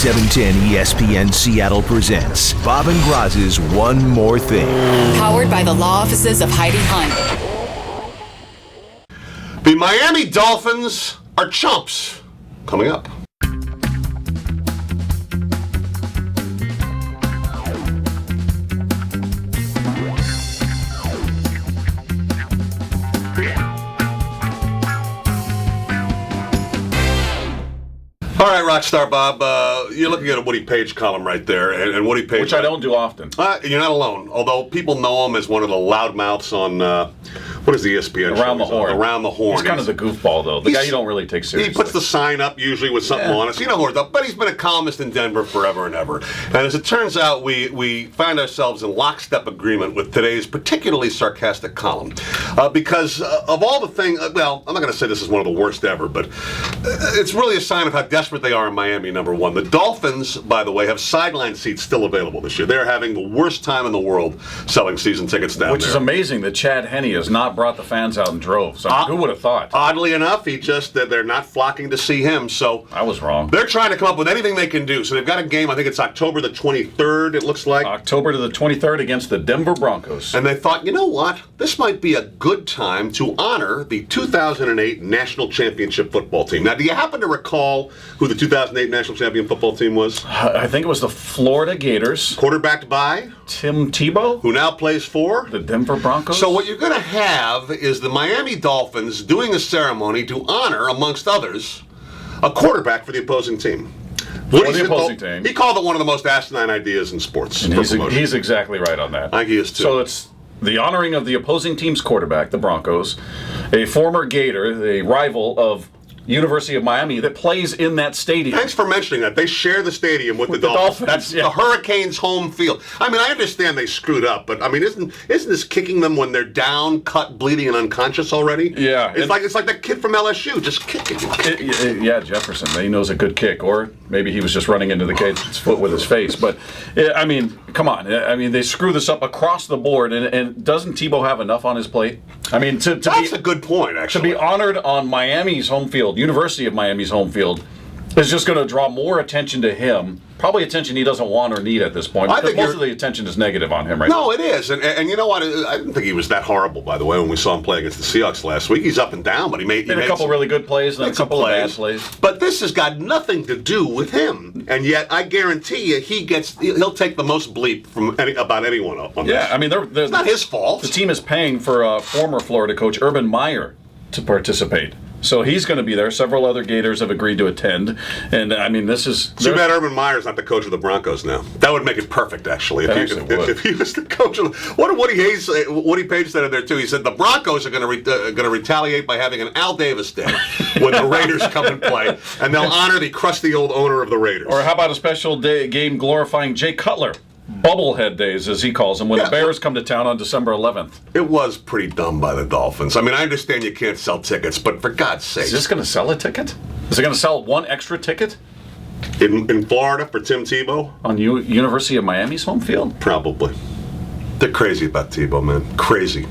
710 ESPN Seattle presents Bob and Groz's One More Thing. Powered by the law offices of Heidi Hunt. The Miami Dolphins are chumps. Coming up. All right, Rockstar Bob, you're looking at a Woody Page column right there, and Woody Page... Which I don't do often. You're not alone, although people know him as one of the loudmouths on, what is the ESPN Around show? the Horn. Around the Horn. He's kind of the goofball, though. The guy you don't really take seriously. He puts the sign up usually with something on it. So you know who we're but he's been a columnist in Denver forever and ever. And as it turns out, we find ourselves in lockstep agreement with today's particularly sarcastic column. Because of all the things, well, I'm not going to say this is one of the worst ever, but it's really a sign of how desperate they are in Miami, number one. The Dolphins, by the way, have sideline seats still available this year. They're having the worst time in the world selling season tickets down there. Which is amazing that Chad Henne has not brought the fans out in droves. So who would have thought? Oddly enough, they're not flocking to see him, so... I was wrong. They're trying to come up with anything they can do. So they've got a game, I think it's October the 23rd, it looks like. October to the 23rd against the Denver Broncos. And they thought, you know what? This might be a good time to honor the 2008 National Championship football team. Now, do you happen to recall who the 2008 National Champion football team was? I think it was the Florida Gators. Quarterbacked by? Tim Tebow. Who now plays for? The Denver Broncos. So what you're going to have is the Miami Dolphins doing a ceremony to honor, amongst others, a quarterback for the opposing team. He called it one of the most asinine ideas in sports. And he's exactly right on that. I think he is too. So it's the honoring of the opposing team's quarterback, the Broncos, a former Gator, a rival of University of Miami that plays in that stadium. Thanks for mentioning that. They share the stadium with the Dolphins. That's the Hurricanes' home field. I mean, I understand they screwed up, but I mean, isn't this kicking them when they're down, cut, bleeding, and unconscious already? Yeah, it's like that kid from LSU, just kicking. Yeah, Jefferson. He knows a good kick, or maybe he was just running into the kid's foot with his face. But I mean, come on. I mean, they screw this up across the board, and doesn't Tebow have enough on his plate? I mean, that's a good point, actually. To be honored on Miami's home field, University of Miami's home field, is just going to draw more attention to him. Probably attention he doesn't want or need at this point. Because most of the attention is negative on him right now. No, it is. And you know what? I didn't think he was that horrible, by the way, when we saw him play against the Seahawks last week. He's up and down, but he made a couple really good plays and then a couple of bad plays. But this has got nothing to do with him. And yet, I guarantee you, he'll take the most bleep from about anyone on this. Yeah, I mean, it's not his fault. The team is paying for former Florida coach Urban Meyer to participate. So he's going to be there. Several other Gators have agreed to attend. And, I mean, this is... Too bad Urban Meyer's not the coach of the Broncos now. That would make it perfect, actually. If he was the coach of... What did Woody Page said in there, too? He said the Broncos are going to retaliate by having an Al Davis Day when the Raiders come and play. And they'll honor the crusty old owner of the Raiders. Or how about a special game glorifying Jay Cutler? Bubblehead days, as he calls them, when the Bears come to town on December 11th. It was pretty dumb by the Dolphins. I mean, I understand you can't sell tickets, but for God's sake. Is this going to sell a ticket? Is it going to sell one extra ticket? In Florida for Tim Tebow? On University of Miami's home field? Probably. They're crazy about Tebow, man. Crazy.